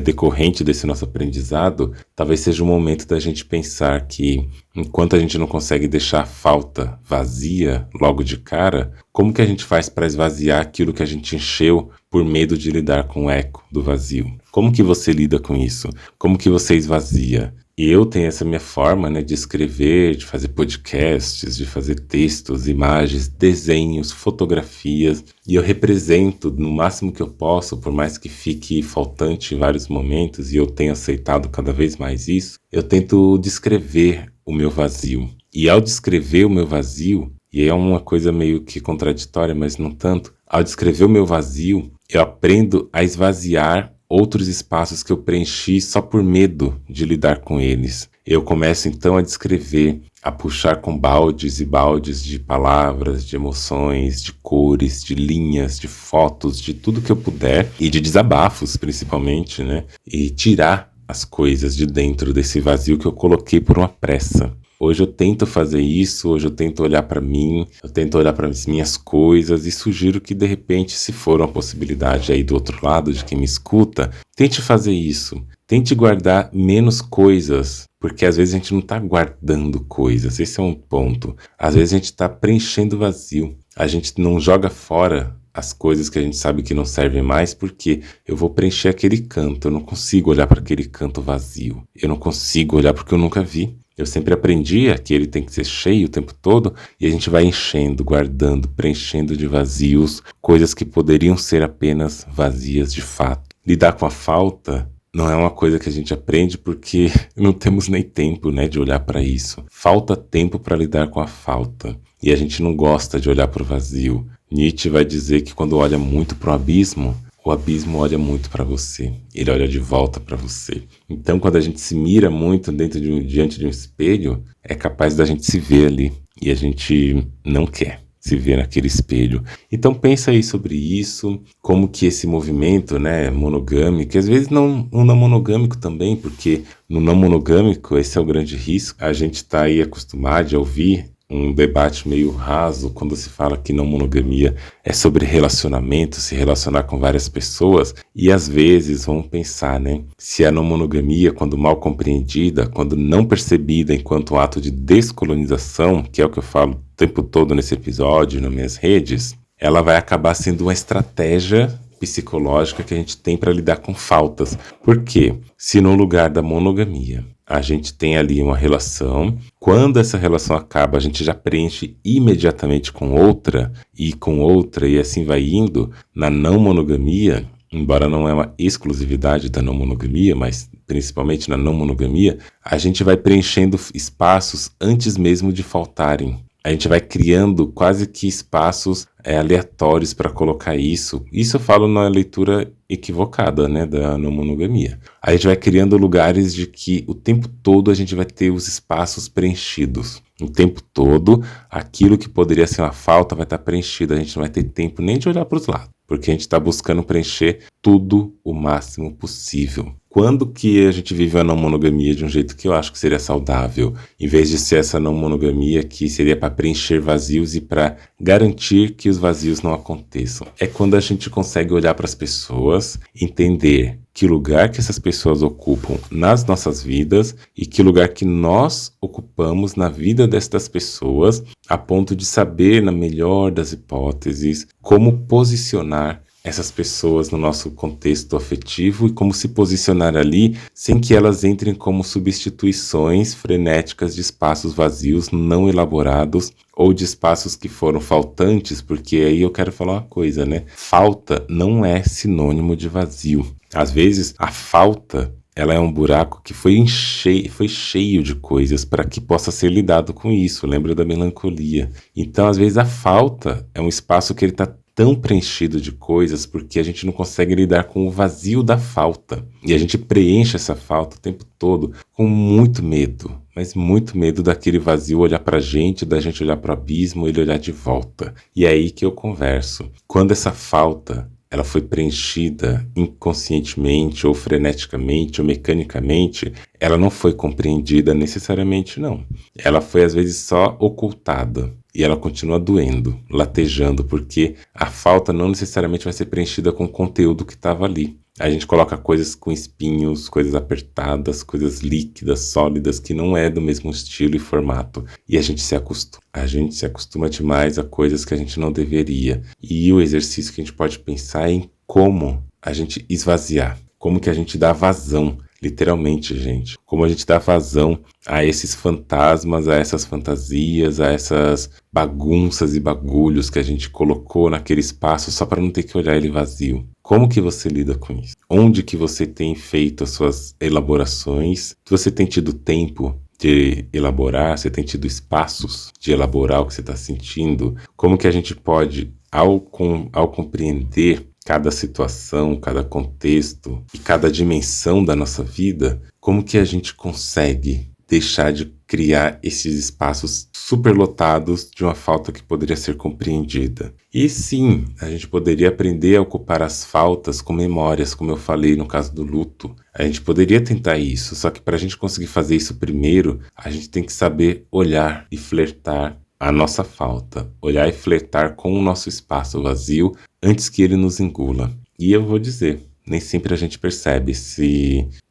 decorrente desse nosso aprendizado, talvez seja o momento da gente pensar que, enquanto a gente não consegue deixar a falta vazia logo de cara, como que a gente faz para esvaziar aquilo que a gente encheu por medo de lidar com o eco do vazio? Como que você lida com isso? Como que você esvazia? E eu tenho essa minha forma, né, de escrever, de fazer podcasts, de fazer textos, imagens, desenhos, fotografias. E eu represento no máximo que eu posso, por mais que fique faltante em vários momentos, e eu tenho aceitado cada vez mais isso, eu tento descrever o meu vazio. E ao descrever o meu vazio, e é uma coisa meio que contraditória, mas não tanto, ao descrever o meu vazio, eu aprendo a esvaziar outros espaços que eu preenchi só por medo de lidar com eles. Eu começo então a descrever, a puxar com baldes e baldes de palavras, de emoções, de cores, de linhas, de fotos, de tudo que eu puder, e de desabafos principalmente, né? E tirar as coisas de dentro desse vazio que eu coloquei por uma pressa. Hoje eu tento fazer isso, hoje eu tento olhar para mim, eu tento olhar para as minhas coisas e sugiro que, de repente, se for uma possibilidade aí do outro lado, de quem me escuta, tente fazer isso. Tente guardar menos coisas, porque às vezes a gente não está guardando coisas, esse é um ponto. Às vezes a gente está preenchendo vazio, a gente não joga fora as coisas que a gente sabe que não servem mais, porque eu vou preencher aquele canto, eu não consigo olhar para aquele canto vazio, eu não consigo olhar porque eu nunca vi. Eu sempre aprendi que ele tem que ser cheio o tempo todo e a gente vai enchendo, guardando, preenchendo de vazios, coisas que poderiam ser apenas vazias de fato. Lidar com a falta não é uma coisa que a gente aprende porque não temos nem tempo, né, de olhar para isso. Falta tempo para lidar com a falta e a gente não gosta de olhar para o vazio. Nietzsche vai dizer que quando olha muito para o abismo olha muito para você, ele olha de volta para você. Então, quando a gente se mira muito diante de um espelho, é capaz da gente se ver ali, e a gente não quer se ver naquele espelho. Então, pensa aí sobre isso, como que esse movimento, né, monogâmico, às vezes não monogâmico também, porque no não monogâmico, esse é o grande risco, a gente está aí acostumado a ouvir um debate meio raso quando se fala que não monogamia é sobre relacionamento, se relacionar com várias pessoas, e às vezes vamos pensar, né, se a não monogamia, quando mal compreendida, quando não percebida enquanto um ato de descolonização, que é o que eu falo o tempo todo nesse episódio, nas minhas redes, ela vai acabar sendo uma estratégia psicológica que a gente tem para lidar com faltas. Por quê? Se no lugar da monogamia a gente tem ali uma relação, quando essa relação acaba, a gente já preenche imediatamente com outra, e assim vai indo. Na não monogamia, embora não é uma exclusividade da não monogamia, mas principalmente na não monogamia, a gente vai preenchendo espaços antes mesmo de faltarem. A gente vai criando quase que espaços aleatórios para colocar isso. Isso eu falo na leitura equivocada, né, da não monogamia. A gente vai criando lugares de que o tempo todo a gente vai ter os espaços preenchidos. O tempo todo, aquilo que poderia ser uma falta vai estar preenchido. A gente não vai ter tempo nem de olhar para os lados, porque a gente está buscando preencher tudo o máximo possível. Quando que a gente vive a não monogamia de um jeito que eu acho que seria saudável, em vez de ser essa não monogamia que seria para preencher vazios e para garantir que os vazios não aconteçam? É quando a gente consegue olhar para as pessoas, entender que lugar que essas pessoas ocupam nas nossas vidas e que lugar que nós ocupamos na vida destas pessoas, a ponto de saber, na melhor das hipóteses, como posicionar essas pessoas no nosso contexto afetivo e como se posicionar ali sem que elas entrem como substituições frenéticas de espaços vazios não elaborados ou de espaços que foram faltantes, porque aí eu quero falar uma coisa, né? Falta não é sinônimo de vazio. Às vezes, a falta, ela é um buraco que foi cheio de coisas para que possa ser lidado com isso. Lembra da melancolia? Então, às vezes, a falta é um espaço que ele está tão preenchido de coisas porque a gente não consegue lidar com o vazio da falta. E a gente preenche essa falta o tempo todo com muito medo, mas muito medo daquele vazio olhar pra gente, da gente olhar pro abismo e ele olhar de volta. E é aí que eu converso. Quando essa falta ela foi preenchida inconscientemente ou freneticamente ou mecanicamente, ela não foi compreendida necessariamente, não. Ela foi às vezes só ocultada. E ela continua doendo, latejando, porque a falta não necessariamente vai ser preenchida com o conteúdo que estava ali. A gente coloca coisas com espinhos, coisas apertadas, coisas líquidas, sólidas, que não é do mesmo estilo e formato. E a gente se acostuma. A gente se acostuma demais a coisas que a gente não deveria. E o exercício que a gente pode pensar é em como a gente esvaziar, como que a gente dá vazão. Literalmente, gente. Como a gente dá vazão a esses fantasmas, a essas fantasias, a essas bagunças e bagulhos que a gente colocou naquele espaço só para não ter que olhar ele vazio. Como que você lida com isso? Onde que você tem feito as suas elaborações? Você tem tido tempo de elaborar? Você tem tido espaços de elaborar o que você está sentindo? Como que a gente pode, ao compreender cada situação, cada contexto e cada dimensão da nossa vida, como que a gente consegue deixar de criar esses espaços superlotados de uma falta que poderia ser compreendida? E sim, a gente poderia aprender a ocupar as faltas com memórias, como eu falei no caso do luto. A gente poderia tentar isso, só que para a gente conseguir fazer isso primeiro, a gente tem que saber olhar e flertar a nossa falta, olhar e flertar com o nosso espaço vazio antes que ele nos engula. E eu vou dizer, nem sempre a gente percebe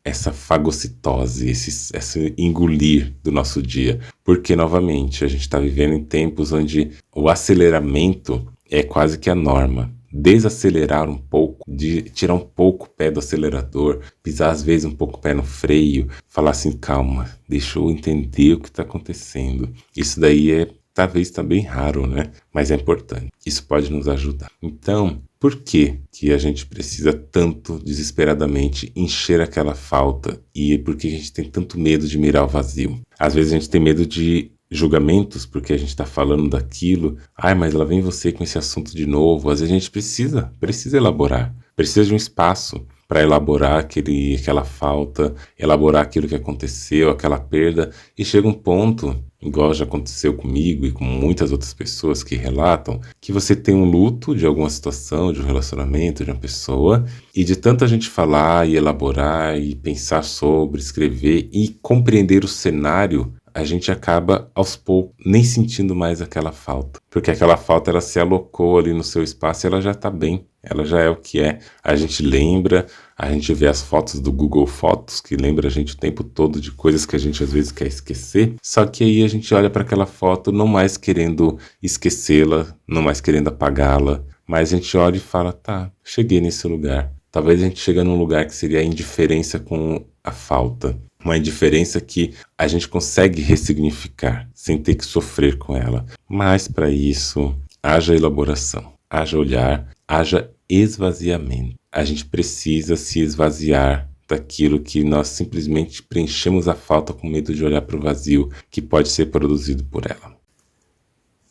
essa fagocitose, esse engolir do nosso dia, porque novamente a gente está vivendo em tempos onde o aceleramento é quase que a norma. Desacelerar um pouco, de tirar um pouco o pé do acelerador, pisar às vezes um pouco o pé no freio, falar assim, calma, deixa eu entender o que está acontecendo. Isso daí talvez está bem raro, né? Mas é importante. Isso pode nos ajudar. Então, por que a gente precisa tanto, desesperadamente, encher aquela falta? E por que a gente tem tanto medo de mirar o vazio? Às vezes a gente tem medo de julgamentos, porque a gente está falando daquilo. Ai, mas lá vem você com esse assunto de novo. Às vezes a gente precisa elaborar. Precisa de um espaço para elaborar aquela falta, elaborar aquilo que aconteceu, aquela perda. E chega um ponto, igual já aconteceu comigo e com muitas outras pessoas que relatam, que você tem um luto de alguma situação, de um relacionamento, de uma pessoa, e de tanta gente falar e elaborar e pensar sobre, escrever e compreender o cenário, a gente acaba aos poucos nem sentindo mais aquela falta. Porque aquela falta ela se alocou ali no seu espaço e ela já está bem. Ela já é o que é. A gente lembra, a gente vê as fotos do Google Fotos, que lembra a gente o tempo todo de coisas que a gente às vezes quer esquecer. Só que aí a gente olha para aquela foto não mais querendo esquecê-la, não mais querendo apagá-la, mas a gente olha e fala, tá, cheguei nesse lugar. Talvez a gente chegue num lugar que seria a indiferença com a falta. Uma indiferença que a gente consegue ressignificar, sem ter que sofrer com ela. Mas para isso, haja elaboração, haja olhar, haja esvaziamento. A gente precisa se esvaziar daquilo que nós simplesmente preenchemos a falta com medo de olhar para o vazio que pode ser produzido por ela.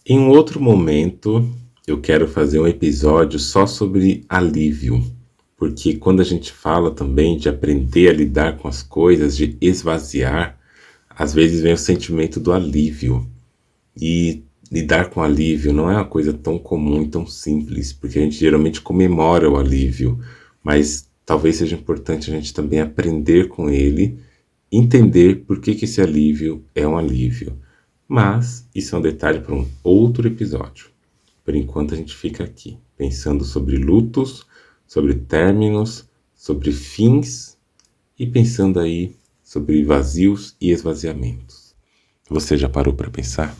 Em um outro momento, eu quero fazer um episódio só sobre alívio. Porque quando a gente fala também de aprender a lidar com as coisas, de esvaziar, às vezes vem o sentimento do alívio. E lidar com alívio não é uma coisa tão comum e tão simples, porque a gente geralmente comemora o alívio, mas talvez seja importante a gente também aprender com ele, entender por que esse alívio é um alívio. Mas isso é um detalhe para um outro episódio. Por enquanto a gente fica aqui, pensando sobre lutos, sobre términos, sobre fins e pensando aí sobre vazios e esvaziamentos. Você já parou para pensar?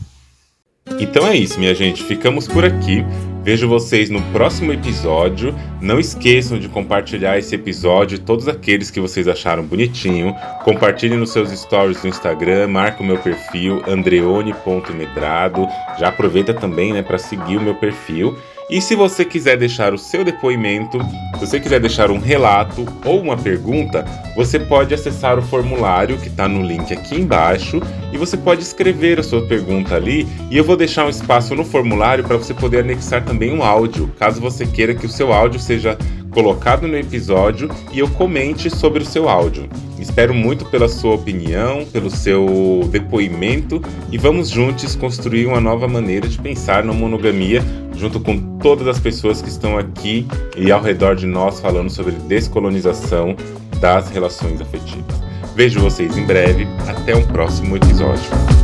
Então é isso, minha gente. Ficamos por aqui. Vejo vocês no próximo episódio. Não esqueçam de compartilhar esse episódio e todos aqueles que vocês acharam bonitinho. Compartilhem nos seus stories no Instagram, marca o meu perfil, andreone.medrado. Já aproveita também, para seguir o meu perfil. E se você quiser deixar o seu depoimento, se você quiser deixar um relato ou uma pergunta, você pode acessar o formulário que está no link aqui embaixo e você pode escrever a sua pergunta ali e eu vou deixar um espaço no formulário para você poder anexar também um áudio, caso você queira que o seu áudio seja colocado no episódio e eu comente sobre o seu áudio. Espero muito pela sua opinião, pelo seu depoimento e vamos juntos construir uma nova maneira de pensar na monogamia junto com todas as pessoas que estão aqui e ao redor de nós falando sobre descolonização das relações afetivas. Vejo vocês em breve, até um próximo episódio.